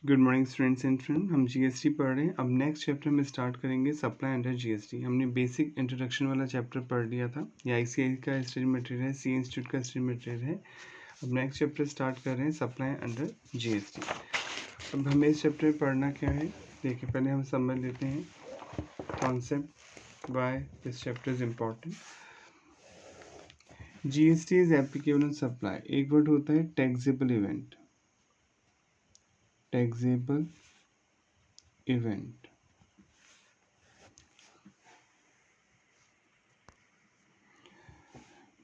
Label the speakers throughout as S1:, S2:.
S1: Good morning students and friend. हम GST पढ़ रहे हैं। अब नेक्स्ट चैप्टर में स्टार्ट करेंगे सप्लाई अंडर जीएसटी। हमने बेसिक इंट्रोडक्शन वाला चैप्टर पढ़ लिया था। ये आईसीआई का स्टडी मटेरियल है, सी इंस्टीट्यूट का स्टडी मटेरियल है। अब नेक्स्ट चैप्टर स्टार्ट कर रहे हैं सप्लाई अंडर जीएसटी। अब हमें इस चैप्टर में पढ़ना क्या है, देखिए पहले हम समझ लेते हैं concept why this chapter is important. GST is applicable on supply. एक वर्ड होता है taxable event. Taxable event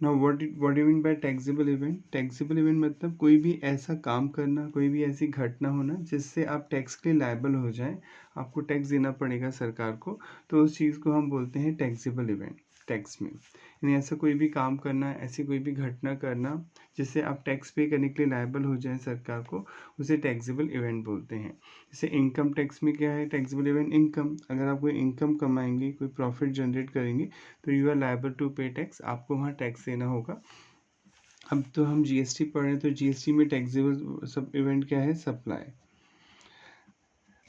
S1: now what do you mean bye taxable event? Taxable event मतलब कोई भी ऐसा काम करना, कोई भी ऐसी घटना होना जिससे आप टैक्स के लिए लायबल हो जाए, आपको टैक्स देना पड़ेगा सरकार को, तो उस चीज़ को हम बोलते हैं टैक्सेबल इवेंट टैक्स में। यानी ऐसा कोई भी काम करना, ऐसी कोई भी घटना करना जिससे आप टैक्स पे करने के लिए लायबल हो जाए सरकार को, उसे टैक्सेबल इवेंट बोलते हैं। जैसे इनकम टैक्स में क्या है टैक्सेबल इवेंट? इनकम। अगर आप कोई इनकम कमाएंगे, कोई प्रॉफिट जनरेट करेंगे तो यू आर लायबल टू पे टैक्स, आपको वहाँ टैक्स देना होगा। अब तो हम जीएसटी पढ़ रहे हैं, तो जीएसटी में टैक्सेबल सब इवेंट क्या है? सप्लाई।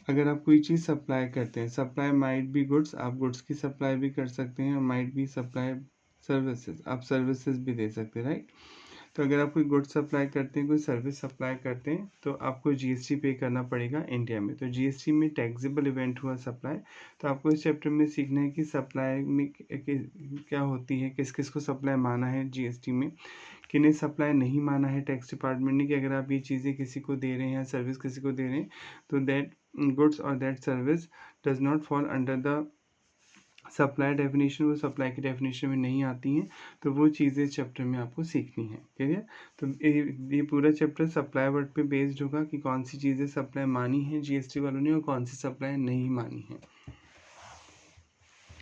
S1: अगर आप कोई चीज़ सप्लाई करते हैं, सप्लाई माइट बी गुड्स, आप गुड्स की सप्लाई भी कर सकते हैं, माइट बी सप्लाई सर्विसेज, आप सर्विसेज भी दे सकते हैं, राइट। तो अगर आप कोई गुड्स सप्लाई करते हैं, कोई सर्विस सप्लाई करते हैं, तो आपको जीएसटी पे करना पड़ेगा इंडिया में। तो जीएसटी में टैक्सेबल इवेंट हुआ सप्लाई। तो आपको इस चैप्टर में सीखना है कि सप्लाई में क्या होती है, किस किस को सप्लाई माना है जीएसटी में, किन्हें सप्लाई नहीं माना है टैक्स डिपार्टमेंट ने, कि अगर आप ये चीज़ें किसी को दे रहे हैं या सर्विस किसी को दे रहे हैं तो दैट गुड्स और that service does not fall under the supply definition, वो सप्लाई की डेफिनेशन में नहीं आती हैं। तो वो चीज़ें इस चैप्टर में आपको सीखनी है, ठीक है। तो ये पूरा चैप्टर सप्लाई वर्ड पे बेस्ड होगा कि कौन सी चीज़ें सप्लाई मानी है जीएसटी वालों ने और कौन सी सप्लाई नहीं मानी है।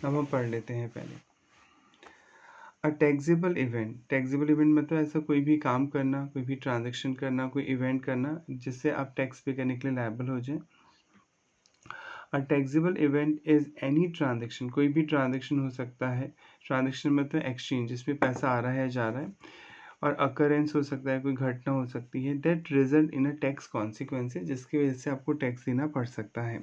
S1: अब हम पढ़ लेते हैं पहले a taxable event. Taxable event मतलब ऐसा कोई भी काम करना, कोई भी ट्रांजेक्शन करना, कोई इवेंट करना जिससे आप टैक्स पे करने के लिए लायबल हो जाए। A taxable event is any transaction, कोई भी ट्रांजेक्शन हो सकता है। ट्रांजेक्शन मतलब एक्सचेंज, जिसमें पैसा आ रहा है या जा रहा है। और अकरेंस हो सकता है, कोई घटना हो सकती है that result in a tax consequences, जिसकी वजह से आपको टैक्स देना पड़ सकता है।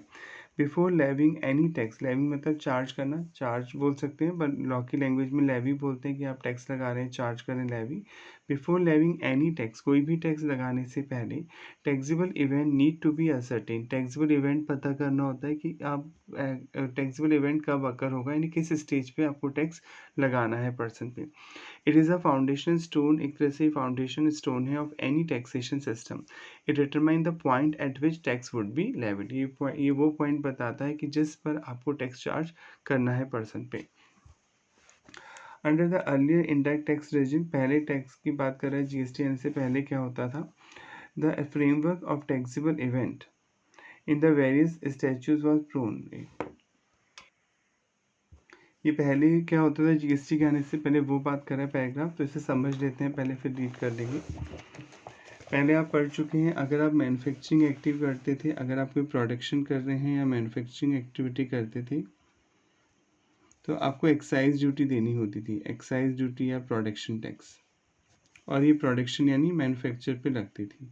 S1: Before levying any tax, levying मतलब चार्ज करना, चार्ज बोल सकते हैं, बट लॉ की लैंग्वेज में लेवी बोलते हैं कि आप टैक्स लगा रहे हैं, चार्ज करें levy. Before levying any tax, कोई भी टैक्स लगाने से पहले taxable event need to be ascertain, taxable event पता करना होता है कि आप टैक्सेबल इवेंट कब अकर होगा, यानी किस स्टेज पे आपको टैक्स लगाना है पर्सन पे। It is a foundation stone, एक तरह से फाउंडेशन स्टोन है of any taxation system. It determine the point eight which tax would be levied, ये वो पॉइंट बताता है कि जिस पर आपको टैक्स चार्ज करना है पर्सन पे। Under the earlier indirect tax regime, पहले टैक्स की बात कर रहे हैं जीएसटी आने से पहले क्या होता था। The framework of taxable event in the various statutes was prone. ये पहले क्या होता था जीएसटी के आने से पहले, वो बात कर रहे हैं पैराग्राफ, तो इसे समझ लेते हैं पहले, फिर रीड कर लेंगे। पहले आप पढ़ चुके हैं, अगर आप मैन्युफैक्चरिंग एक्टिव करते थे, अगर आप कोई प्रोडक्शन कर रहे हैं या मैन्युफैक्चरिंग एक्टिविटी करते थे, तो आपको एक्साइज ड्यूटी देनी होती थी, एक्साइज ड्यूटी या प्रोडक्शन टैक्स। और ये प्रोडक्शन यानी मैन्युफैक्चर पे लगती थी।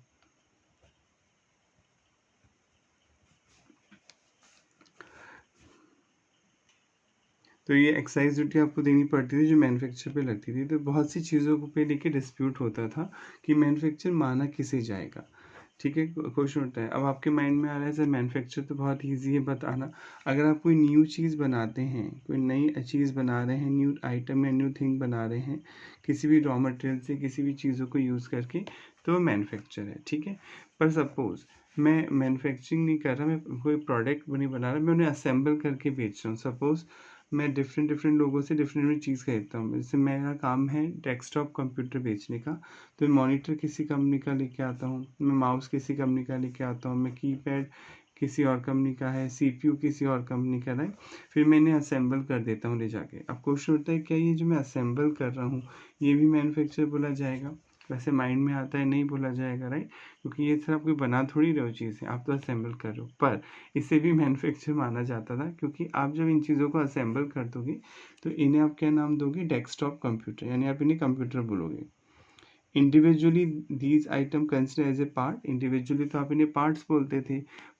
S1: तो ये एक्साइज ड्यूटी आपको देनी पड़ती थी जो मैन्युफैक्चर पे लगती थी। तो बहुत सी चीज़ों को पे लेके डिस्प्यूट होता था कि मैन्युफैक्चर माना किसे जाएगा, ठीक है। क्वेश्चन होता है, अब आपके माइंड में आ रहा है सर मैन्युफैक्चर तो बहुत ईजी है बताना। अगर आप कोई न्यू चीज़ बनाते हैं, कोई नई चीज़ बना रहे हैं, न्यू आइटम या न्यू थिंग बना रहे हैं किसी भी रॉ मटेरियल से, किसी भी चीज़ों को यूज़ करके, तो मैन्युफैक्चर है, ठीक है। पर सपोज़ मैं मैन्युफैक्चरिंग नहीं कर रहा, मैं कोई प्रोडक्ट नहीं बना रहा, मैं उन्हें असेंबल करके बेच रहा हूँ। सपोज़ मैं डिफरेंट लोगों से डिफरेंट चीज़ खरीदता हूँ। जैसे मेरा काम है डेस्कटॉप कंप्यूटर बेचने का, तो मॉनिटर किसी कंपनी का लेके आता हूँ, मैं माउस किसी कंपनी का लेके आता हूँ, मैं कीपैड किसी और कंपनी का है, सीपीयू किसी और कंपनी का है, फिर मैं इन्हें असेंबल कर देता हूँ ले जाके। अब क्वेश्चन होता है क्या ये जो मैं असेंबल कर रहा हूँ ये भी मैन्युफैक्चर बोला जाएगा? वैसे माइंड में आता है नहीं बोला जाएगा, राइट, क्योंकि ये सर आप कोई बना थोड़ी रहे हो चीज़ें, आप तो असेंबल कर रहे हो। पर इसे भी मैन्युफैक्चर माना जाता था, क्योंकि आप जब इन चीज़ों को असेंबल कर दोगे तो इन्हें आप क्या नाम दोगे? डेस्कटॉप कंप्यूटर, यानी आप इन्हें कंप्यूटर बोलोगे। Individually these item consider as a part, individually तो आप इन्हें पार्ट्स बोलते थे,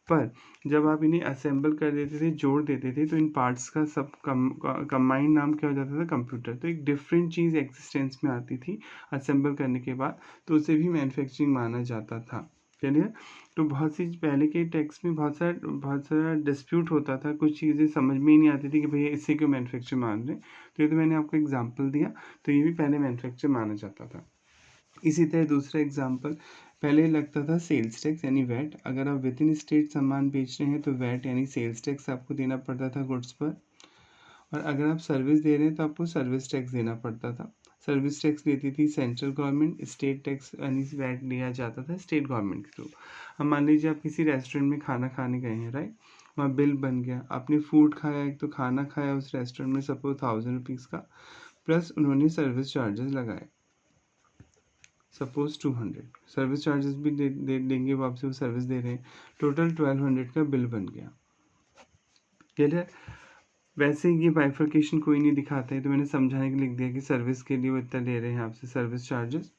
S1: पर जब आप इन्हें असेंबल कर देते थे, जोड़ देते थे, तो इन पार्ट्स का सब कंबाइंड नाम क्या हो जाता था? कंप्यूटर। तो एक डिफरेंट चीज़ एग्जिस्टेंस में आती थी असेंबल करने के बाद, तो उसे भी मैन्युफैक्चरिंग माना जाता था। चलिए, तो बहुत सी पहले के टेक्स्ट में बहुत सारा डिस्प्यूट होता था, कुछ चीज़ें समझ में ही नहीं आती थी कि भैया इससे क्यों मैन्युफैक्चर मान रहे हैं। तो ये तो मैंने आपको एग्जाम्पल दिया, तो ये भी पहले मैन्युफैक्चर माना जाता था। इसी तरह दूसरा एग्जाम्पल, पहले लगता था सेल्स टैक्स यानी वैट। अगर आप विद इन स्टेट सामान बेच रहे हैं तो वैट यानी सेल्स टैक्स आपको देना पड़ता था गुड्स पर, और अगर आप सर्विस दे रहे हैं तो आपको सर्विस टैक्स देना पड़ता था। सर्विस टैक्स लेती थी सेंट्रल गवर्नमेंट, स्टेट टैक्स यानी वैट लिया जाता था स्टेट गवर्नमेंट के थ्रू। अब मान लीजिए आप किसी रेस्टोरेंट में खाना खाने गए हैं, राइट, वहाँ बिल बन गया, आपने फूड खाया, एक तो खाना खाया उस रेस्टोरेंट में, सपोज 1000 रुपीज़ का, प्लस उन्होंने सर्विस चार्जेस लगाए सपोज 200, सर्विस चार्जेस भी देंगे, वो आपसे वो सर्विस दे रहे हैं, टोटल 1200 का बिल बन गया। क्लियर? वैसे ये बाइफर्केशन कोई नहीं दिखाता है, तो मैंने समझाने के लिए लिख दिया कि सर्विस के लिए वो इतना ले रहे हैं आपसे सर्विस चार्जेस,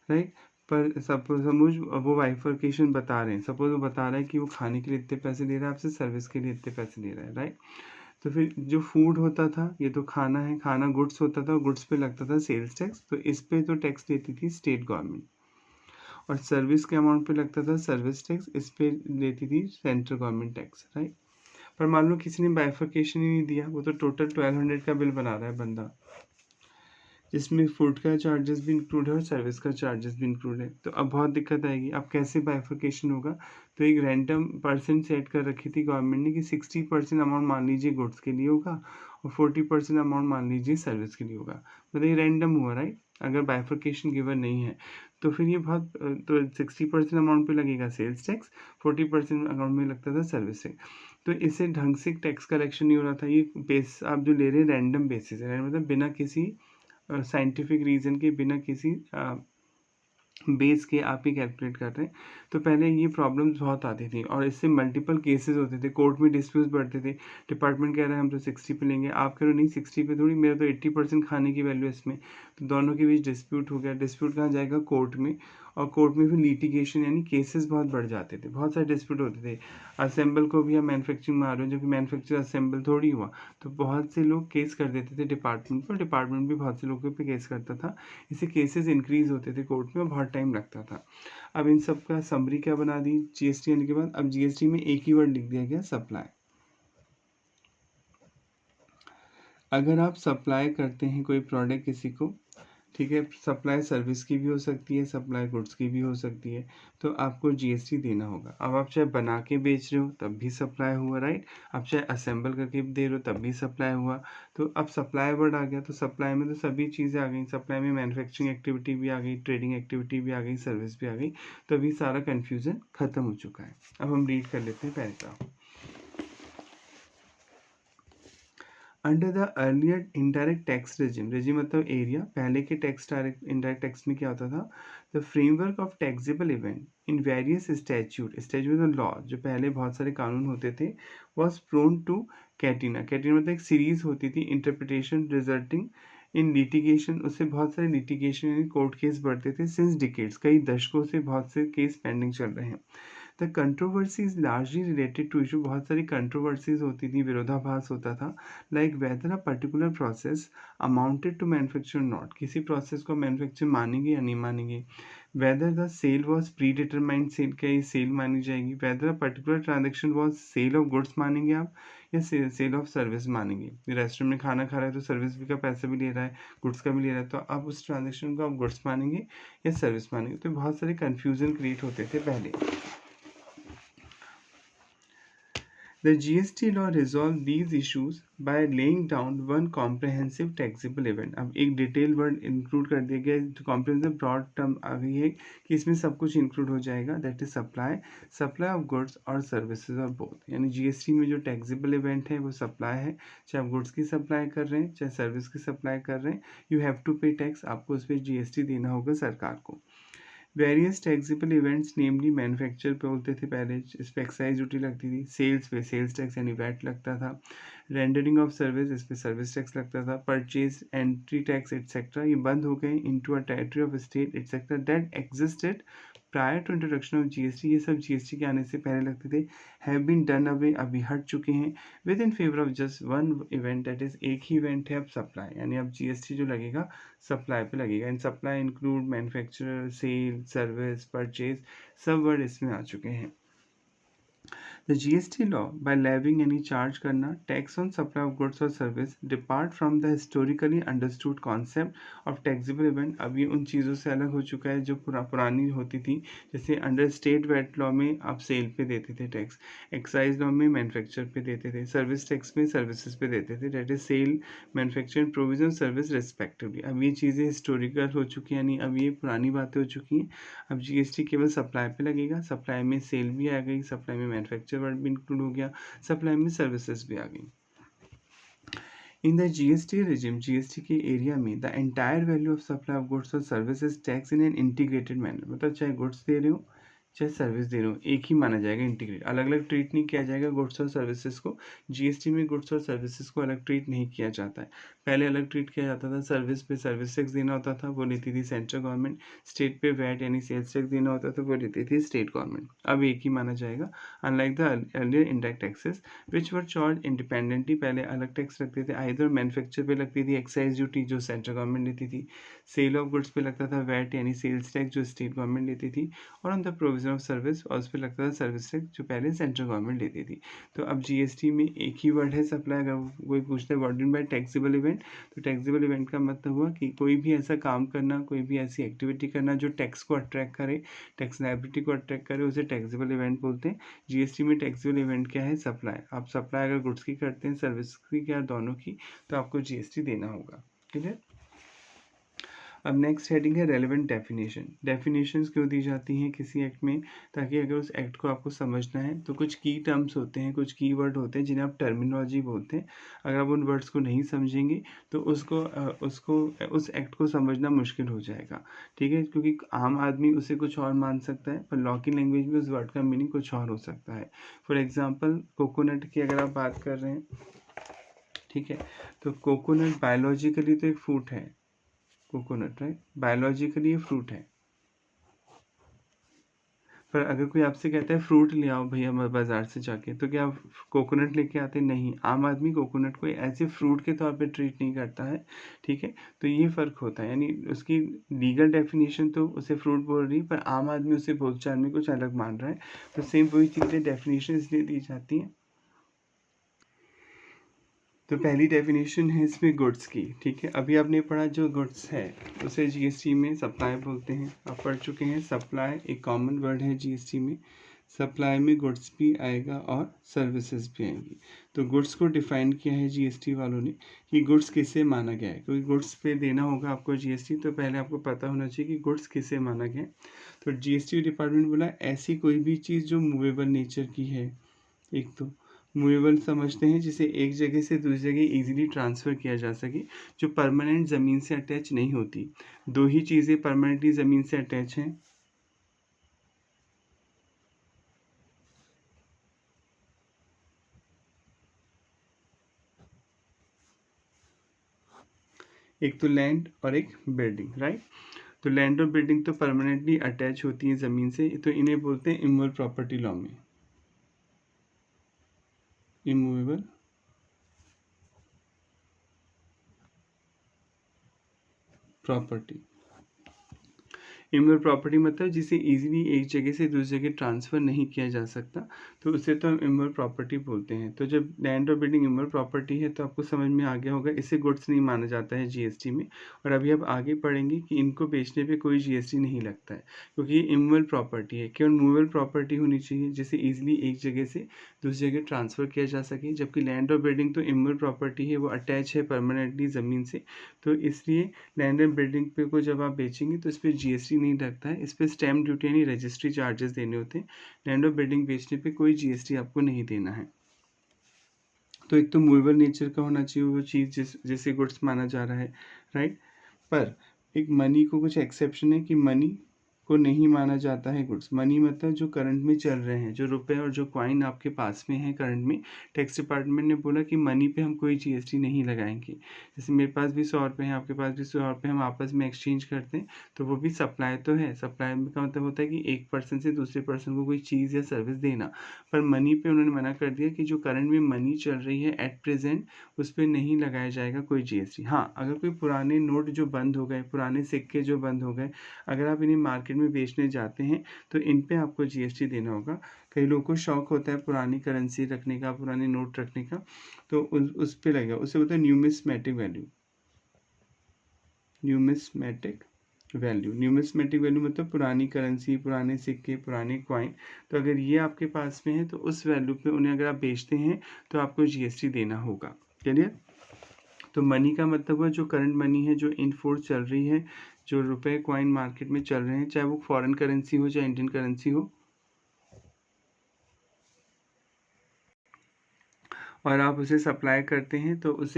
S1: राइट। पर सपोज वो बाइफर्केशन बता रहे हैं, सपोज वो बता रहा है कि वो खाने के लिए इतने पैसे ले रहा है आपसे, सर्विस के लिए इतने पैसे ले रहा है, राइट। तो फिर जो फूड होता था, ये तो खाना है, खाना गुड्स होता था, गुड्स पे लगता था सेल्स टैक्स, तो इस पे तो टैक्स देती थी स्टेट गवर्नमेंट, और सर्विस के अमाउंट पे लगता था सर्विस टैक्स, इस पे लेती थी सेंट्रल गवर्नमेंट टैक्स, राइट। पर मान लो किसी ने बाइफर्केशन ही नहीं दिया, वो तो टोटल 1200 का बिल बना रहा है बंदा, जिसमें फूड का चार्जेस भी इंक्लूड है और सर्विस का चार्जेस भी इंक्लूड है। तो अब बहुत दिक्कत आएगी, अब कैसे बाइफर्केशन होगा? तो एक रैंडम परसेंट सेट कर रखी थी गवर्नमेंट ने कि 60% अमाउंट मान लीजिए गुड्स के लिए होगा और 40% अमाउंट मान लीजिए सर्विस के लिए होगा। मतलब ये रैंडम हुआ, राइट। अगर बाइफर्केशन गिवन नहीं है तो फिर ये बहुत, तो 60% अमाउंट पे लगेगा सेल्स टैक्स, 40% अमाउंट में लगता था सर्विस टैक्स। तो इससे ढंग से टैक्स कलेक्शन नहीं हो रहा था। ये बेस आप जो ले रहे हैं रैंडम बेसिस है, मतलब बिना किसी साइंटिफिक रीज़न के, बिना किसी बेस के आप ही कैलकुलेट कर रहे हैं। तो पहले ये प्रॉब्लम्स बहुत आती थी और इससे मल्टीपल केसेस होते थे, कोर्ट में डिस्प्यूट बढ़ते थे। डिपार्टमेंट कह रहा है हम तो 60 पे लेंगे, आप कह रहे हो नहीं 60 पे थोड़ी, मेरा तो 80% खाने की वैल्यू है इसमें। तो दोनों के बीच डिस्प्यूट हो गया, डिस्प्यूट कहाँ जाएगा? कोर्ट में। और कोर्ट में फिर लिटिगेशन यानी केसेस बहुत बढ़ जाते थे, बहुत सारे डिस्प्यूट होते थे। असेंबल को भी हम मैन्युफैक्चरिंग में आ रहे हो, जबकि मैन्युफैक्चर असेंबल थोड़ी हुआ। तो बहुत से लोग केस कर देते थे डिपार्टमेंट पर, डिपार्टमेंट भी बहुत से लोगों पे केस करता था। इससे केसेस इंक्रीज होते थे कोर्ट में और बहुत टाइम लगता था। अब इन सब का समरी क्या बना दी जीएसटी आने के बाद? अब जीएसटी में एक ही वर्ड लिख दिया गया, सप्लाई। अगर आप सप्लाई करते हैं कोई प्रोडक्ट किसी को, ठीक है, सप्लाई सर्विस की भी हो सकती है, सप्लाई गुड्स की भी हो सकती है, तो आपको जीएसटी देना होगा। अब आप चाहे बना के बेच रहे हो तब भी सप्लाई हुआ, राइट। आप चाहे असेंबल करके दे रहे हो तब भी सप्लाई हुआ। तो अब सप्लाई वर्ड आ गया, तो सप्लाई में तो सभी चीज़ें आ गई। सप्लाई में मैन्युफैक्चरिंग एक्टिविटी भी आ गई, ट्रेडिंग एक्टिविटी भी आ गई, सर्विस भी आ गई। तो अभी सारा कन्फ्यूज़न खत्म हो चुका है। अब हम रीड कर लेते हैं paragraph. Under the earlier indirect tax regime, regime मतलब एरिया, पहले के टैक्स डायरेक्ट इंडायरेक्ट टैक्स में क्या होता था? The framework of taxable event in various statute, statute law, जो पहले बहुत सारे कानून होते थे, वॉज प्रोन टू कैटिना। कैटिना मतलब एक सीरीज होती थी, इंटरप्रिटेशन रिजल्टिंग इन लिटिगेशन, उससे बहुत सारे लिटिगेशन यानी कोर्ट केस बढ़ते थे। सिंस डिकेड्स, कई दशकों से बहुत से केस पेंडिंग चल रहे हैं। The controversy is largely related to issue, बहुत सारी कंट्रोवर्सीज होती थी, विरोधाभास होता था। Like whether a particular process amounted to manufacture not, किसी प्रोसेस को मैन्युफैक्चर मानेंगे या नहीं मानेंगे। Whether the sale was predetermined sale, क्या ये सेल मानी जाएगी। Whether a particular transaction was sale of goods मानेंगे आप, या सेल ऑफ सर्विस मानेंगे। रेस्टोरेंट में खाना खा रहा है तो सर्विस भी का पैसा भी ले रहा है, गुड्स का भी ले रहा है, तो आप उस ट्रांजेक्शन को आप गुड्स मानेंगे या सर्विस मानेंगे। तो बहुत सारे कन्फ्यूजन क्रिएट होते थे पहले। The GST law resolved these issues by laying down one comprehensive taxable event. अब एक डिटेल वर्ड इंक्लूड कर दिया गया, तो कॉम्प्रिहेंसिव ब्रॉड टर्म आ गई है कि इसमें सब कुछ इंक्लूड हो जाएगा, that is supply, supply of goods और सर्विसेज और बोथ। यानी जीएसटी में जो टैक्सेबल इवेंट है वो सप्लाई है, चाहे आप गुड्स की सप्लाई कर रहे हैं चाहे सर्विस की सप्लाई कर रहे हैं, यू हैव टू पे टैक्स, आपको उस पर जीएसटी देना होगा सरकार को। वेरियस टैक्सेबल इवेंट्स नेमली मैन्युफैक्चर पे होते थे पहले, इस पे एक्साइज ड्यूटी लगती थी। सेल्स पे सेल्स टैक्स यानी वैट लगता था। रेंडरिंग ऑफ सर्विस, इस पे सर्विस टैक्स लगता था। परचेज, एंट्री टैक्स एटसेट्रा ये बंद हो गए into a territory of state etcetera that existed prior to introduction of GST. ये सब जीएसटी के आने से पहले लगते थे, हैव बीन डन अवे, अभी हट चुके हैं। With in favour of just one event, that is एक ही इवेंट है अब सप्लाई, यानी अब जीएसटी जो लगेगा सप्लाई पे लगेगा। In supply include manufacturer, sale, service, purchase, सब वर्ड इसमें आ चुके हैं। The GST law, by levying any charge करना, tax on supply of goods or service, depart from the historically understood concept of taxable event। अब ये उन चीज़ों से अलग हो चुका है जो पुरानी होती थी। जैसे अंडर स्टेट वैट लॉ में आप सेल पे देते थे टैक्स, एक्साइज लॉ में मैन्युफैक्चर पे देते थे, सर्विस टैक्स में सर्विसेज पे देते थे, that is sale, manufacture and provision service respectively. अब ये चीज़ें हिस्टोरिकल हो चुकी हैं, यानी अब ये पुरानी बातें हो चुकी हैं। अब जीएसटी केवल सप्लाई पे लगेगा, सप्लाई में सेल भी आ गई, सप्लाई में मैन्युफैक्चर वर्ड भी इंक्लूड हो गया, सप्लाई में सर्विसेज भी आ गई। In the GST regime, GST के एरिया में the entire value of supply of goods और services tax in an integrated manner, मतलब चाहे गुड्स दे रहे हो चाहे सर्विस दे रहे हो, एक ही माना जाएगा, इंटीग्रेट, अलग अलग ट्रीट नहीं किया जाएगा गुड्स और सर्विसेज को। जीएसटी में गुड्स और सर्विसेज को अलग ट्रीट नहीं किया जाता है। पहले अलग ट्रीट किया जाता था, सर्विस पे सर्विस टैक्स देना होता था, वो लेती थी सेंट्रल गवर्नमेंट। स्टेट पे वैट यानी सेल्स टैक्स देना होता था, वो लेती थी स्टेट गवर्नमेंट। अब एक ही माना जाएगा, unlike the earlier indirect taxes which were charge independently. पहले अलग टैक्स लगते थे, आइदर मैन्युफैक्चर पे लगती थी एक्साइज ड्यूटी जो सेंट्रल गवर्नमेंट लेती थी, सेल ऑफ गुड्स पे लगता था वैट यानी सेल्स टैक्स जो स्टेट गवर्नमेंट लेती थी, और on the provision of service, और उस पर लगता था सर्विस टैक्स जो पहले सेंट्रल गवर्नमेंट लेती थी। तो अब जीएसटी में एक ही वर्ड है सप्लाई। अगर कोई पूछता है what mean by taxable event, तो टैक्सेबल इवेंट का मतलब हुआ कि कोई भी ऐसा काम करना, कोई भी ऐसी एक्टिविटी करना जो टैक्स को अट्रैक्ट करे, टैक्स लायबिलिटी को अट्रैक्ट करे, उसे टैक्सेबल इवेंट बोलते हैं। जीएसटी में टैक्सेबल इवेंट क्या है? सप्लाई। आप सप्लाई अगर गुड्स की करते हैं, सर्विस की या दोनों की, तो आपको जीएसटी देना होगा। क्लियर? अब नेक्स्ट हेडिंग है रेलेवेंट डेफिनेशन। डेफिनेशंस क्यों दी जाती हैं किसी एक्ट में? ताकि अगर उस एक्ट को आपको समझना है तो कुछ की टर्म्स होते हैं, कुछ की वर्ड होते हैं जिन्हें आप टर्मिनोलॉजी बोलते हैं। अगर आप उन वर्ड्स को नहीं समझेंगे तो उस एक्ट को समझना मुश्किल हो जाएगा। ठीक है, क्योंकि आम आदमी उसे कुछ और मान सकता है, पर लॉ की लैंग्वेज में उस वर्ड का मीनिंग कुछ और हो सकता है। फॉर एग्जाम्पल, कोकोनट की अगर आप बात कर रहे हैं, ठीक है, तो कोकोनट बायोलॉजिकली तो एक फ्रूट है, कोकोनट, राइट, बायोलॉजिकली ये फ्रूट है। पर अगर कोई आपसे कहता है फ्रूट ले आओ भैया बाजार से जाके, तो क्या आप कोकोनट लेके आते? नहीं। आम आदमी कोकोनट को ऐसे फ्रूट के तौर पे ट्रीट नहीं करता है। ठीक है, तो ये फ़र्क होता है, यानी उसकी लीगल डेफिनेशन तो उसे फ्रूट बोल रही है, पर आम आदमी उसे बोलचाल में कुछ अलग मान रहा है। तो सेम वही चीज़ें डेफिनेशन इसलिए दी जाती हैं। तो पहली डेफिनेशन है इसमें गुड्स की। ठीक है, अभी आपने पढ़ा जो गुड्स है उसे जीएसटी में सप्लाई बोलते हैं, आप पढ़ चुके हैं। सप्लाई एक कॉमन वर्ड है जीएसटी में। सप्लाई में गुड्स भी आएगा और सर्विसेज भी आएंगी। तो गुड्स को डिफाइन किया है जीएसटी वालों ने कि गुड्स किसे माना गया है, क्योंकि गुड्स पे देना होगा आपको जीएसटी, तो पहले आपको पता होना चाहिए कि गुड्स किसे माना गया है। तो जीएसटी डिपार्टमेंट बोला ऐसी कोई भी चीज़ जो मूवेबल नेचर की है। एक तो मूवेबल समझते हैं जिसे एक जगह से दूसरी जगह इजीली ट्रांसफ़र किया जा सके, जो परमानेंट ज़मीन से अटैच नहीं होती। दो ही चीज़ें परमानेंटली ज़मीन से अटैच हैं, एक तो लैंड और एक बिल्डिंग, राइट। तो लैंड और बिल्डिंग तो परमानेंटली अटैच होती हैं ज़मीन से, तो इन्हें बोलते हैं इमूवेबल प्रॉपर्टी लॉ में, इमूवेबल प्रॉपर्टी। इमूवेबल प्रॉपर्टी मतलब जिसे इजीली एक जगह से दूसरी जगह ट्रांसफ़र नहीं किया जा सकता, तो उसे तो हम इमूवेबल प्रॉपर्टी बोलते हैं। तो जब लैंड और बिल्डिंग इमूवेबल प्रॉपर्टी है तो आपको समझ में आ गया होगा, इसे गुड्स नहीं माना जाता है जीएसटी में। और अभी आप आगे पढ़ेंगे कि इनको बेचने पे कोई जीएसटी नहीं लगता है, क्योंकि ये इमूवेबल प्रॉपर्टी है। केवल मूवेबल प्रॉपर्टी होनी चाहिए जिसे ईजिली एक जगह से दूसरी जगह ट्रांसफ़र किया जा सके, जबकि लैंड और बिल्डिंग तो इमूवेबल प्रॉपर्टी है, वो अटैच है परमानेंटली ज़मीन से। तो इसलिए लैंड एंड बिल्डिंग पे को जब आप बेचेंगे तो इस पर जीएसटी नहीं लगता है, इस पर स्टैम्प ड्यूटी यानी रजिस्ट्री चार्जेस देने होते हैं। लैंड और बिल्डिंग बेचने पे कोई जीएसटी आपको नहीं देना है। तो एक तो मूवेबल नेचर का होना चाहिए वो चीज़ जिसे गुड्स माना जा रहा है, राइट। पर एक मनी को कुछ एक्सेप्शन है कि मनी को नहीं माना जाता है गुड्स। मनी मतलब जो करंट में चल रहे हैं, जो रुपए और जो कॉइन आपके पास में है करंट में, टैक्स डिपार्टमेंट ने बोला कि मनी पे हम कोई जीएसटी नहीं लगाएंगे। जैसे मेरे पास भी 100 रुपये हैं, आपके पास भी 100 रुपये, हम आपस में एक्सचेंज करते हैं तो वो भी सप्लाई तो है। सप्लाई का मतलब होता है कि एक पर्सन से दूसरे पर्सन को कोई चीज़ या सर्विस देना। पर मनी पे उन्होंने मना कर दिया कि जो करंट में मनी चल रही है एट प्रेजेंट, उस पर नहीं लगाया जाएगा कोई जीएसटी। हाँ, अगर कोई पुराने नोट जो बंद हो गए, पुराने सिक्के जो बंद हो गए, अगर आप इन्हें मार्केट में बेचने जाते हैं तो इन पे आपको जीएसटी देना होगा। कई लोगों को शौक होता है पुरानी करेंसी रखने का, पुराने नोट रखने का, तो उस पे लगेगा। उसे बोलते हैं न्यूमिस्मेटिक वैल्यू। न्यूमिस्मेटिक वैल्यू मतलब पुरानी करेंसी, पुराने सिक्के, पुराने कॉइन। तो अगर ये आपके पास में है तो उस वैल्यू पे उन्हें अगर आप बेचते हैं तो आपको जीएसटी देना होगा। क्लियर? तो मनी का मतलब हुआ जो करंट मनी है, जो इन फोर्स चल रही है, जो रुपए कॉइन मार्केट में चल रहे हैं, चाहे वो फॉरेन करेंसी हो चाहे इंडियन करेंसी हो, और आप उसे सप्लाई करते हैं तो उस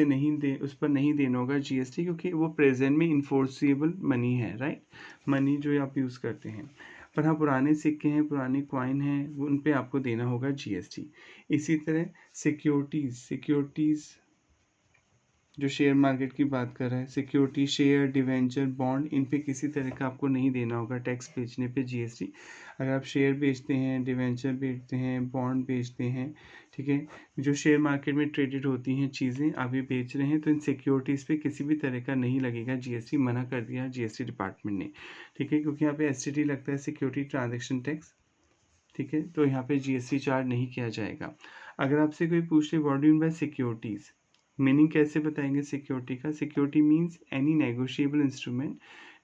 S1: पर नहीं देना होगा जीएसटी, क्योंकि वो प्रेजेंट में इन्फोर्सेबल मनी है, राइट? मनी जो आप यूज़ करते हैं। पर हाँ, पुराने सिक्के हैं, पुराने कॉइन हैं, उन पे आपको देना होगा जीएसटी। इसी तरह सिक्योरिटीज़ जो शेयर मार्केट की बात कर रहा है, सिक्योरिटी, शेयर, डिवेंचर, बॉन्ड, इन पे किसी तरह का आपको नहीं देना होगा टैक्स बेचने पे जीएसटी। अगर आप शेयर बेचते हैं, डिवेंचर बेचते हैं, बॉन्ड बेचते हैं, ठीक है, जो शेयर मार्केट में ट्रेडेड होती हैं चीज़ें आप ये बेच रहे हैं, तो इन सिक्योरिटीज़ पे किसी भी तरह का नहीं लगेगा जीएसटी। मना कर दिया जीएसटी डिपार्टमेंट ने, ठीक है, क्योंकि यहाँ पे एसटीटी लगता है, सिक्योरिटी ट्रांजेक्शन टैक्स, ठीक है, तो यहाँ पे जीएसटी चार्ज नहीं किया जाएगा। अगर आपसे कोई पूछ ले what do you mean by securities, meaning कैसे बताएंगे सिक्योरिटी का? Security means any negotiable instrument.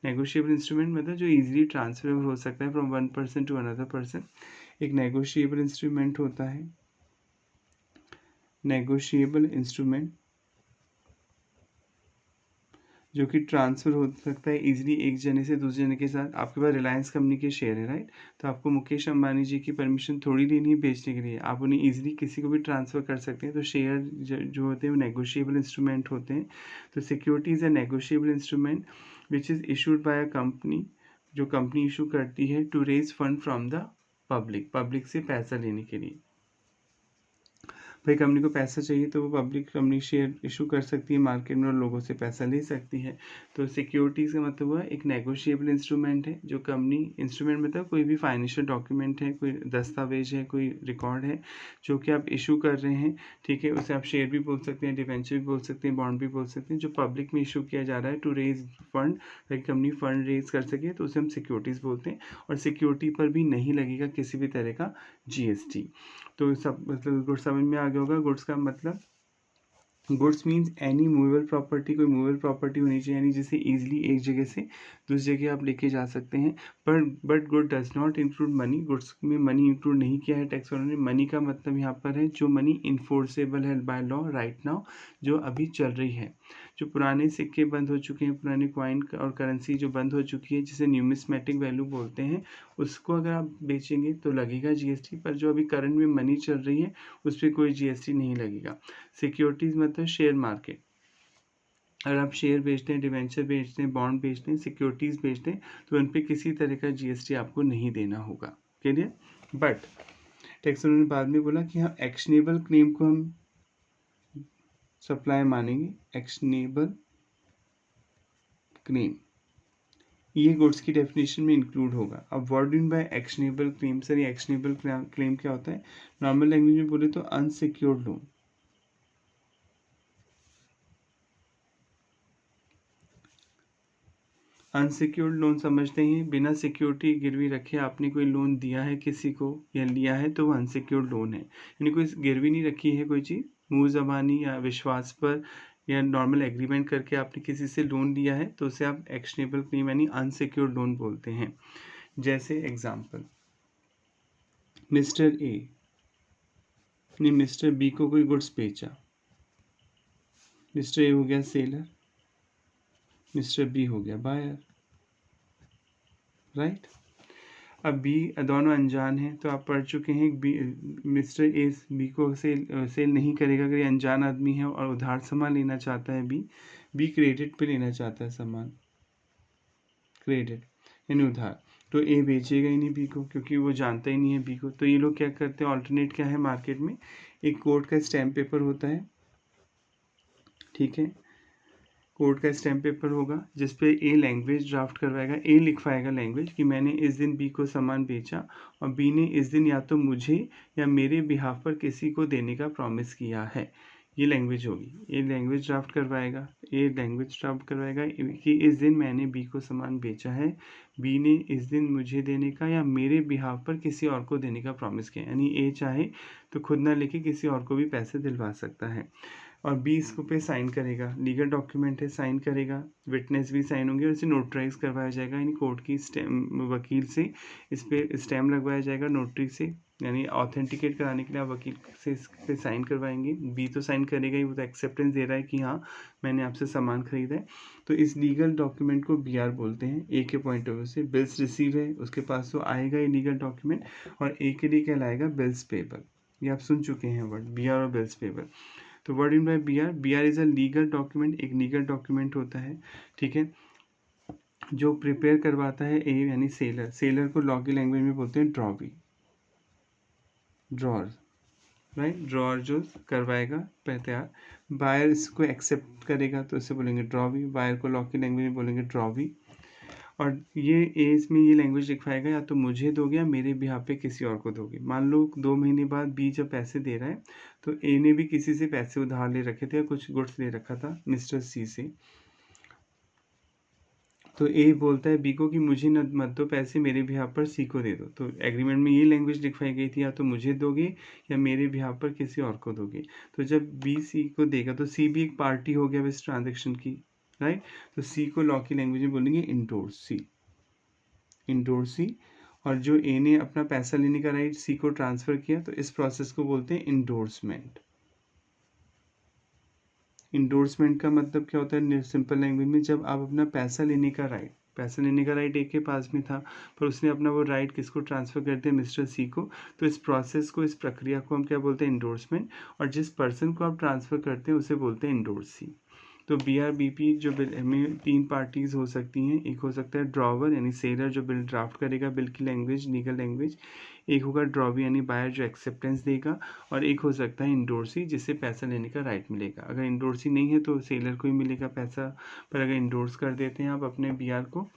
S1: Negotiable instrument मतलब जो इजीली ट्रांसफर हो सकता है from one person to another person, एक नेगोशिएबल इंस्ट्रूमेंट होता है। नेगोशिएबल इंस्ट्रूमेंट जो कि ट्रांसफ़र हो सकता है इजीली एक जने से दूसरे जने के साथ। आपके पास रिलायंस कंपनी के शेयर है, राइट? तो आपको मुकेश अंबानी जी की परमिशन थोड़ी लेनी है बेचने के लिए, आप उन्हें इजीली किसी को भी ट्रांसफ़र कर सकते हैं। तो शेयर जो होते हैं वो नेगोशिएबल इंस्ट्रूमेंट होते हैं। तो security is a negotiable instrument which is issued by a company, जो कंपनी इशू करती है to raise fund from the public से पैसा लेने के लिए। भाई कंपनी को पैसा चाहिए तो वो पब्लिक कंपनी शेयर इशू कर सकती है मार्केट में और लोगों से पैसा ले सकती है। तो सिक्योरिटीज़ का मतलब हुआ एक नेगोशिएबल इंस्ट्रूमेंट है, जो कंपनी, इंस्ट्रूमेंट मतलब कोई भी फाइनेंशियल डॉक्यूमेंट है, कोई दस्तावेज है, कोई रिकॉर्ड है जो कि आप इशू कर रहे हैं, ठीक है, उसे आप शेयर भी बोल सकते हैं, डिवेंचर भी बोल सकते हैं, बॉन्ड भी बोल सकते हैं, जो पब्लिक में इशू किया जा रहा है टू रेज फंड, ताकि कंपनी फंड रेज कर सके, तो उसे हम सिक्योरिटीज़ बोलते हैं। और सिक्योरिटी पर भी नहीं लगेगा किसी भी तरह का जीएसटी। तो सब मतलब गुड्स समझ में आ गया होगा। गुड्स का मतलब, goods means any movable property, कोई मूवेबल प्रॉपर्टी होनी चाहिए, यानी जिसे ईजिली एक जगह से दूसरी जगह आप लेके जा सकते हैं। पर but good does not include money, goods में मनी इंक्लूड नहीं किया है टैक्स वालों ने। मनी का मतलब यहाँ पर है जो मनी इन्फोर्सेबल है बाय लॉ राइट नाउ, जो अभी चल रही है। जो पुराने सिक्के बंद हो चुके हैं, पुराने कॉइन और करेंसी जो बंद हो चुकी है, जिसे न्यूमिस्मेटिक वैल्यू बोलते हैं, उसको अगर आप बेचेंगे तो लगेगा जीएसटी। पर जो अभी करंट में मनी चल रही है उस पर कोई जीएसटी नहीं लगेगा। सिक्योरिटीज़ मतलब शेयर मार्केट। अगर आप शेयर बेचते हैं, डिवेंचर बेचते हैं, बॉन्ड बेचते हैं, सिक्योरिटीज़ बेचते हैं, तो उन पर किसी तरह का जीएसटी आपको नहीं देना होगा। क्लियर? बट टैक्स ने बाद में बोला कि हाँ, एक्शनेबल क्लेम को हम सप्लाई मानेंगे। एक्शनेबल क्लेम ये गुड्स की डेफिनेशन में इंक्लूड होगा। अब what do by actionable claim? Sir ये एक्शनेबल क्लेम क्या होता है? नॉर्मल लैंग्वेज में बोले तो अनसिक्योर्ड लोन। अनसिक्योर्ड लोन समझते हैं, बिना सिक्योरिटी गिरवी रखे आपने कोई लोन दिया है किसी को या लिया है तो वो अनसिक्योर्ड लोन है। यानी कोई गिरवी नहीं रखी है कोई चीज़, मुँह ज़बानी या विश्वास पर या नॉर्मल एग्रीमेंट करके आपने किसी से लोन लिया है, तो उसे आप एक्शनेबल क्लेम यानी अनसिक्योर्ड लोन बोलते हैं। जैसे एग्जाम्पल, मिस्टर ए ने मिस्टर बी को कोई गुड्स बेचा। मिस्टर ए हो गया सेलर, मिस्टर बी हो गया बायर, राइट? अब बी, दोनों अनजान हैं, तो आप पढ़ चुके हैं बी, मिस्टर ए बी को सेल नहीं करेगा अगर ये अनजान आदमी है और उधार सामान लेना चाहता है। बी क्रेडिट पे लेना चाहता है सामान, क्रेडिट यानी उधार। तो ए बेचेगा ही नहीं बी को, क्योंकि वो जानता ही नहीं है बी को। तो ये लोग क्या करते हैं, ऑल्टरनेट क्या है मार्केट में, एक कोर्ट का स्टैम्प पेपर होता है, ठीक है, कोर्ट का स्टैम्प पेपर होगा जिसपे ए लैंग्वेज ड्राफ्ट करवाएगा, ए लिखवाएगा लैंग्वेज कि मैंने इस दिन बी को सामान बेचा और बी ने इस दिन या तो मुझे या मेरे बिहाफ पर किसी को देने का प्रॉमिस किया है। ये लैंग्वेज होगी, ए लैंग्वेज ड्राफ्ट करवाएगा, ए लैंग्वेज ड्राफ्ट करवाएगा कि इस दिन मैंने बी को सामान बेचा है, बी ने इस दिन मुझे देने का या मेरे बिहाफ पर किसी और को देने का प्रॉमिस किया। यानी ए चाहे तो खुद ना लेके किसी और को भी पैसे दिलवा सकता है। और बी इसको पे साइन करेगा, लीगल डॉक्यूमेंट है, साइन करेगा, विटनेस भी साइन होंगे और इसे नोटराइज करवाया जाएगा, यानी कोर्ट की स्टैम्प वकील से इस पे स्टैम्प लगवाया जाएगा नोटरी से, यानी ऑथेंटिकेट कराने के लिए आप वकील से इस पे साइन करवाएंगे। बी तो साइन करेगा ही, वो तो एक्सेप्टेंस दे रहा है कि हाँ मैंने आपसे सामान खरीदा है। तो इस लीगल डॉक्यूमेंट को BR बोलते हैं। ए के पॉइंट ऑफ व्यू से बिल्स रिसीव है, उसके पास तो आएगा ही लीगल डॉक्यूमेंट, और ए के लिए कहलाएगा बिल्स पेबल। ये आप सुन चुके हैं वर्ड BR और बिल्स पेबल। तो word in by BR is a legal document, एक लीगल डॉक्यूमेंट होता है, ठीक है, जो प्रिपेयर करवाता है ए यानी सेलर। सेलर को लॉ की लैंग्वेज में बोलते हैं ड्रॉवी, ड्रॉर, राइट, ड्रॉर जो करवाएगा तैयार। बायर इसको एक्सेप्ट करेगा तो इसे बोलेंगे ड्रॉवी, बायर को लॉ की लैंग्वेज में बोलेंगे ड्रॉवी। और ये ए इसमें ये लैंग्वेज लिखवाएगा या तो मुझे दोगे या मेरे बिहाफ पे किसी और को दोगे। मान लो 2 महीने बाद बी जब पैसे दे रहा है तो ए ने भी किसी से पैसे उधार ले रखे थे या कुछ गुड्स ले रखा था मिस्टर सी से, तो ए बोलता है बी को कि मुझे न मत दो पैसे, मेरे बिहाफ पर सी को दे दो। तो एग्रीमेंट में ये लैंग्वेज लिखवाई गई थी, या तो मुझे दोगे या मेरे बिहाफ पर किसी और को दोगे। तो जब बी सी को देगा तो सी भी एक पार्टी हो गया इस ट्रांजेक्शन की, राइट। तो सी को लॉ की लैंग्वेज में बोलेंगे इंडोर्स सी, इंडोर्स सी। और जो ए ने अपना पैसा लेने का राइट सी को ट्रांसफर किया तो इस प्रोसेस को बोलते हैं इंडोर्समेंट। इंडोर्समेंट का मतलब क्या होता है सिंपल लैंग्वेज में, जब आप अपना पैसा लेने का राइट, पैसा लेने का राइट एक के पास में था पर उसने अपना वो राइट किसको ट्रांसफर कर दिया, मिस्टर सी को। तो इस प्रोसेस को, इस प्रक्रिया को हम क्या बोलते हैं, इंडोर्समेंट। और जिस पर्सन को आप ट्रांसफर करते हैं उसे बोलते हैं इंडोर्सी। तो BR-BP जो बिल में 3 पार्टीज हो सकती हैं। एक हो सकता है ड्रॉवर यानी सेलर जो बिल ड्राफ्ट करेगा, बिल की लैंग्वेज लीगल लैंग्वेज। एक होगा ड्रॉवी यानी बायर जो एक्सेप्टेंस देगा। और एक हो सकता है इंडोर्सी जिससे पैसा लेने का राइट मिलेगा। अगर इंडोर्सी नहीं है तो सेलर को ही मिलेगा पैसा, पर अगर इंडोर्स कर देते हैं आप अपने BR को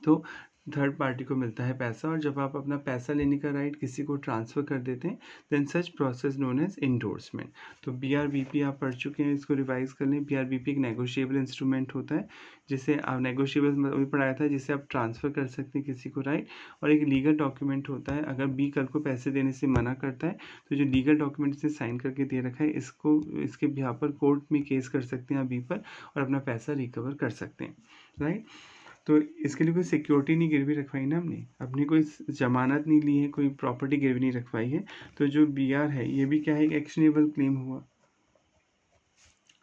S1: तो थर्ड पार्टी को मिलता है पैसा। और जब आप अपना पैसा लेने का राइट किसी को ट्रांसफ़र कर देते हैं then such process known as endorsement. तो BR-BP आप पढ़ चुके हैं, इसको रिवाइज कर लें। BR-BP एक नेगोशिएबल इंस्ट्रूमेंट होता है जिसे आप नेगोशिएबल अभी पढ़ाया था, जिसे आप ट्रांसफ़र कर सकते हैं किसी को राइट। और एक लीगल डॉक्यूमेंट होता है, अगर बी कल को पैसे देने से मना करता है तो जो लीगल डॉक्यूमेंट से साइन करके दे रखा है इसको, इसके बिहाफ पर कोर्ट में केस कर सकते हैं बी पर और अपना पैसा रिकवर कर सकते हैं, राइट। तो इसके लिए कोई सिक्योरिटी नहीं गिरवी रखवाई ना हमने, अपनी कोई जमानत नहीं ली है, कोई प्रॉपर्टी गिरवी नहीं रखवाई है। तो जो BR है ये भी क्या है, एक एक्शनेबल क्लेम हुआ,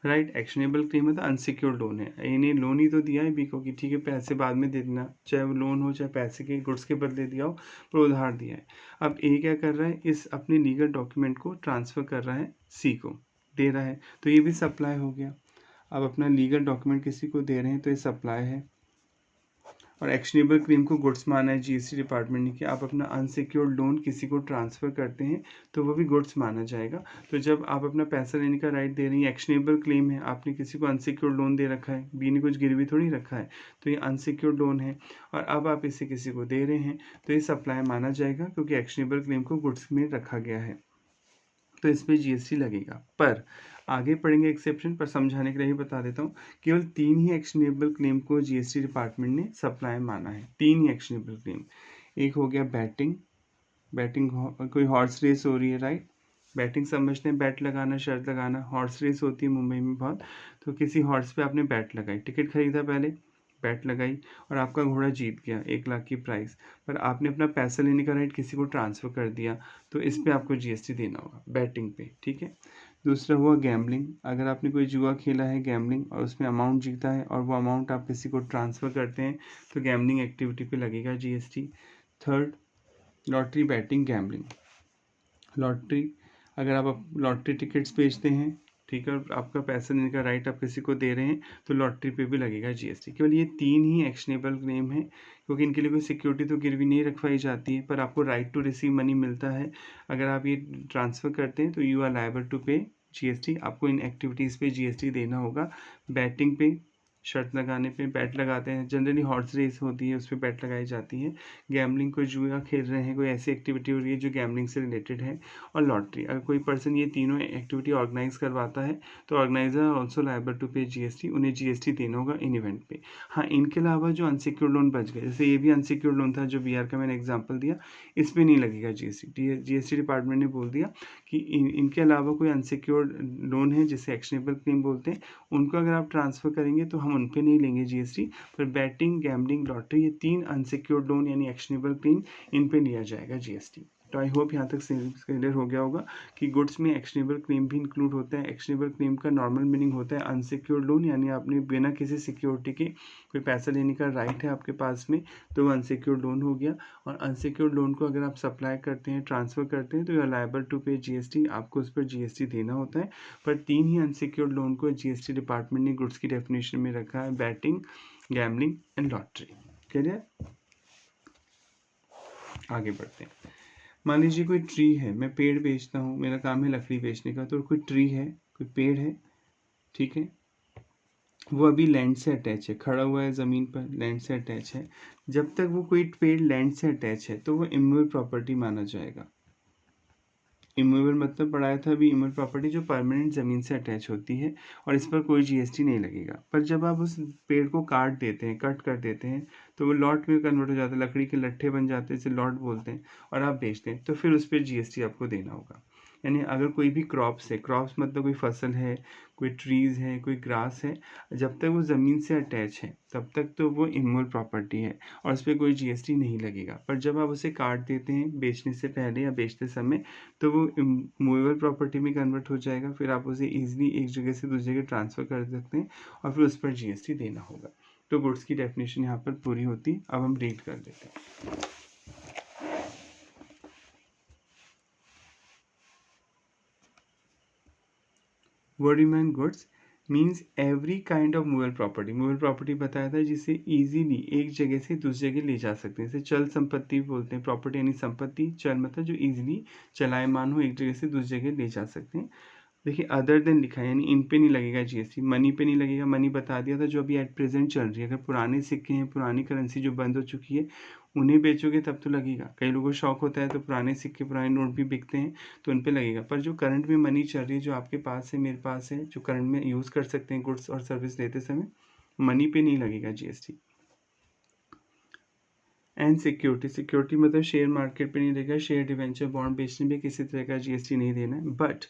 S1: राइट। एक्शनेबल क्लेम मतलब अनसिक्योर्ड लोन है, इन्हें लोन ही तो दिया है बी को कि ठीक है पैसे बाद में दे देना, चाहे वो लोन हो चाहे पैसे के गुड्स के बदले दिया हो, पर उधार दिया है। अब ए क्या कर रहा है, इस अपने लीगल डॉक्यूमेंट को ट्रांसफ़र कर रहा है सी को, दे रहा है, तो ये भी सप्लाई हो गया। अब अपना लीगल डॉक्यूमेंट किसी को दे रहे हैं तो ये सप्लाई है। और एक्शनेबल क्लेम को गुड्स माना है GST डिपार्टमेंट ने कि आप अपना अनसिक्योर्ड लोन किसी को ट्रांसफ़र करते हैं तो वो भी गुड्स माना जाएगा। तो जब आप अपना पैसा लेने का राइट दे रही हैं, एक्शनेबल क्लेम है, आपने किसी को अनसिक्योर्ड लोन दे रखा है, बी ने कुछ गिरवी थोड़ी रखा है, तो ये अनसिक्योर्ड लोन है और अब आप इसे किसी को दे रहे हैं तो ये सप्लाई माना जाएगा क्योंकि एक्शनेबल क्लेम को गुड्स में रखा गया है, तो इस पर GST लगेगा। पर आगे पढ़ेंगे एक्सेप्शन, पर समझाने के लिए ही बता देता हूँ, केवल 3 ही एक्शनेबल क्लेम को GST डिपार्टमेंट ने सप्लाई माना है। 3 ही एक्शनेबल क्लेम। एक हो गया बैटिंग, बैटिंग कोई हॉर्स रेस हो रही है, राइट। बैटिंग समझते हैं, बैट लगाना, शर्त लगाना। हॉर्स रेस होती है मुंबई में बहुत, तो किसी हॉर्स पे आपने बैट लगाई, टिकट खरीदा पहले, बैट लगाई और आपका घोड़ा जीत गया 1 लाख की प्राइस, पर आपने अपना पैसा लेने का राइट किसी को ट्रांसफ़र कर दिया तो इस पे आपको GST देना होगा, बैटिंग पे, ठीक है। दूसरा हुआ गैम्बलिंग, अगर आपने कोई जुआ खेला है गैम्बलिंग और उसमें अमाउंट जीता है और वो अमाउंट आप किसी को ट्रांसफ़र करते हैं तो गैम्बलिंग एक्टिविटी पे लगेगा GST। Third, lottery, batting, gambling. Lottery, अगर आप लॉटरी टिकट्स बेचते हैं ठीक है, और आपका पैसा देने का राइट आप किसी को दे रहे हैं तो लॉटरी पे भी लगेगा जीएसटी। केवल ये 3 ही एक्शनेबल क्लेम है, क्योंकि इनके लिए कोई सिक्योरिटी तो गिरवी नहीं रखवाई जाती है, पर आपको राइट टू रिसीव मनी मिलता है। अगर आप ये ट्रांसफ़र करते हैं तो यू आर लायबल टू पे जीएसटी। आपको इन एक्टिविटीज़ पे जीएसटी देना होगा। बैटिंग पे, शर्त लगाने पे, बैट लगाते हैं, जनरली हॉर्स रेस होती है उस पे बैट लगाई जाती है। गैम्बलिंग, कोई जुआ खेल रहे हैं, कोई ऐसी एक्टिविटी हो रही है जो गैम्बलिंग से रिलेटेड है। और लॉटरी, अगर कोई पर्सन ये तीनों एक्टिविटी ऑर्गेनाइज करवाता है तो ऑर्गेनाइजर ऑल्सो लायबल टू पे जीएसटी। उन्हें जीएसटी देना होगा इन इवेंट पे। हाँ, इनके अलावा जो अनसिक्योर्ड लोन बच गए, जैसे ये भी अनसिक्योर्ड लोन था जो बीआर का मैंने एग्जाम्पल दिया, इस पे नहीं लगेगा जीएसटी। जीएसटी डिपार्टमेंट ने बोल दिया कि इनके अलावा कोई अनसिक्योर्ड लोन है जिसे एक्शनेबल क्लेम बोलते हैं, उनको अगर आप ट्रांसफ़र करेंगे तो हम उन पे नहीं लेंगे जीएसटी। पर बैटिंग, गैम्बलिंग, लॉटरी, ये 3 अनसिक्योर्ड लोन यानी एक्शनेबल क्लेम, इन पे लिया जाएगा जीएसटी। तो आई होप यहाँ तक क्लियर हो गया होगा कि गुड्स में एक्शनेबल क्लेम भी इंक्लूड होता है। एक्शनेबल क्लेम का नॉर्मल मीनिंग होता है अनसिक्योर्ड लोन, यानी आपने बिना किसी सिक्योरिटी के कोई पैसा लेने का राइट है आपके पास में, तो वो अनसिक्योर्ड लोन हो गया। और अनसिक्योर्ड लोन को अगर आप सप्लाई करते हैं, ट्रांसफ़र करते हैं, तो यू आर लायबल टू पे जीएसटी। आपको उस पर जीएसटी देना होता है। पर 3 ही अनसिक्योर्ड लोन को जीएसटी डिपार्टमेंट ने गुड्स की डेफिनेशन में रखा है, batting, gambling and lottery. Clear? आगे बढ़ते हैं। मान लीजिए कोई ट्री है, मैं पेड़ बेचता हूँ, मेरा काम है लकड़ी बेचने का। तो कोई ट्री है, कोई पेड़ है, ठीक है, वो अभी लैंड से अटैच है, खड़ा हुआ है ज़मीन पर, लैंड से अटैच है। जब तक वो कोई पेड़ लैंड से अटैच है तो वो इमूवेबल प्रॉपर्टी माना जाएगा। इमूवेबल मतलब पढ़ाया था अभी, इमूवेबल प्रॉपर्टी जो परमानेंट ज़मीन से अटैच होती है और इस पर कोई जीएसटी नहीं लगेगा। पर जब आप उस पेड़ को काट देते हैं, कट कर देते हैं, तो वो लॉट में कन्वर्ट हो जाता है, लकड़ी के लट्ठे बन जाते हैं, इसे लॉट बोलते हैं, और आप बेचते हैं, तो फिर उस पर जीएसटी आपको देना होगा। यानी अगर कोई भी क्रॉप्स है, क्रॉप्स मतलब कोई फसल है, कोई ट्रीज़ है, कोई ग्रास है, जब तक वो ज़मीन से अटैच है तब तक तो वो इमूवेबल प्रॉपर्टी है और उस पर कोई जीएसटी नहीं लगेगा। पर जब आप उसे काट देते हैं बेचने से पहले या बेचते समय, तो वो मूवेबल प्रॉपर्टी में कन्वर्ट हो जाएगा। फिर आप उसे ईजिली एक जगह से दूसरी जगह ट्रांसफ़र कर सकते हैं और फिर उस पर जीएसटी देना होगा। तो गुड्स की डेफिनेशन यहाँ पर पूरी होती है। अब हम रीड कर लेते हैं। Word mean goods means every kind of movable property. Movable property बताया था जिसे इजीली एक जगह से दूसरी जगह ले जा सकते हैं। जैसे चल संपत्ति बोलते हैं, प्रॉपर्टी यानी संपत्ति, चल मतलब जो इजीली चलायमान हो, एक जगह से दूसरी जगह ले जा सकते हैं। देखिए अदर देन लिखा है, यानी इन पे नहीं लगेगा जीएसटी। मनी पे नहीं लगेगा, मनी बता दिया था जो अभी एट प्रेजेंट चल रही है। अगर पुराने सिक्के हैं, पुरानी करेंसी जो बंद हो चुकी है, उन्हें बेचोगे तब तो लगेगा। कई लोगों को शौक होता है तो पुराने सिक्के, पुराने नोट भी बिकते हैं, तो उन पे लगेगा। पर जो करंट में मनी चल रही है, जो आपके पास है, मेरे पास है, जो करंट में यूज़ कर सकते हैं गुड्स और सर्विस लेते समय, मनी पे नहीं लगेगा जीएसटी। एंड सिक्योरिटी, सिक्योरिटी मतलब शेयर मार्केट पे नहीं लगेगा, शेयर डिवेंचर बॉन्ड बेचने पे किसी तरह का जीएसटी नहीं देना है। बट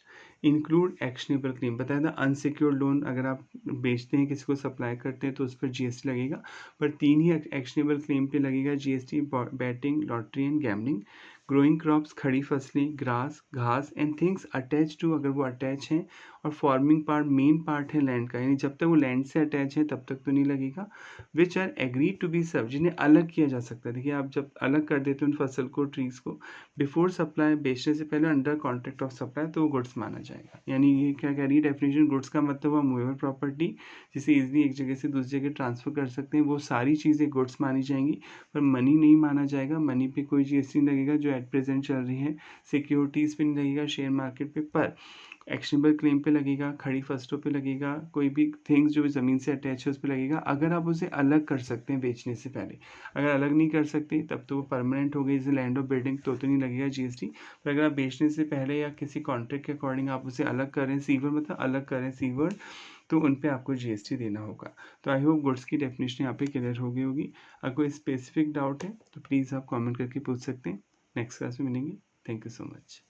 S1: इंक्लूड एक्शनेबल क्लेम, बताया था अनसिक्योर्ड लोन अगर आप बेचते हैं, किसी को सप्लाई करते हैं, तो उस पर जीएसटी लगेगा। पर 3 ही एक्शनेबल क्लेम पे लगेगा GST, batting, lottery and gambling. Growing crops, खड़ी फसलें, ग्रास, घास एंड थिंग्स अटैच टू, अगर वो अटैच हैं, और फॉर्मिंग पार्ट, मेन पार्ट है लैंड का, यानी जब तक वो लैंड से अटैच है तब तक तो नहीं लगेगा। Which are agree to be serve, जिन्हें अलग किया जा सकता है। देखिए आप जब अलग कर देते हो उन फसल को, ट्रीज़ को, बिफोर सप्लाई, बेचने से पहले, अंडर कॉन्ट्रैक्ट ऑफ सप्लाई, तो वो गुड्स माना जाएगा। यानी ये क्या कह रही है डेफिनेशन, गुड्स का मतलब हुआ मूवेबल प्रॉपर्टी, जिसे इजीली एक जगह से दूसरी जगह ट्रांसफ़र कर सकते हैं, वो सारी चीज़ें गुड्स मानी जाएंगी। पर मनी नहीं माना जाएगा, मनी पे कोई जीएसटी नहीं लगेगा जो एट प्रेजेंट चल रही है। सिक्योरिटीज़ पे नहीं लगेगा, शेयर मार्केट पे। पर एक्शनेबल क्लेम पे लगेगा, खड़ी फसलों पे लगेगा, कोई भी थिंग्स जो ज़मीन से अटैच है उस पे लगेगा, अगर आप उसे अलग कर सकते हैं बेचने से पहले। अगर अलग नहीं कर सकते तब तो वो परमानेंट हो गई, जैसे लैंड ऑफ बिल्डिंग, तो नहीं लगेगा जीएसटी। पर अगर आप बेचने से पहले या किसी कॉन्ट्रैक्ट के अकॉर्डिंग आप उसे अलग करें, सीवर मतलब अलग करें सीवर, तो उन पे आपको जीएसटी देना होगा। तो आई होप गुड्स की डेफिनेशन यहाँ पे क्लियर हो गई होगी। अगर कोई स्पेसिफिक डाउट है तो प्लीज़ आप कमेंट करके पूछ सकते हैं। नेक्स्ट क्लास में मिलेंगे। Thank you so much.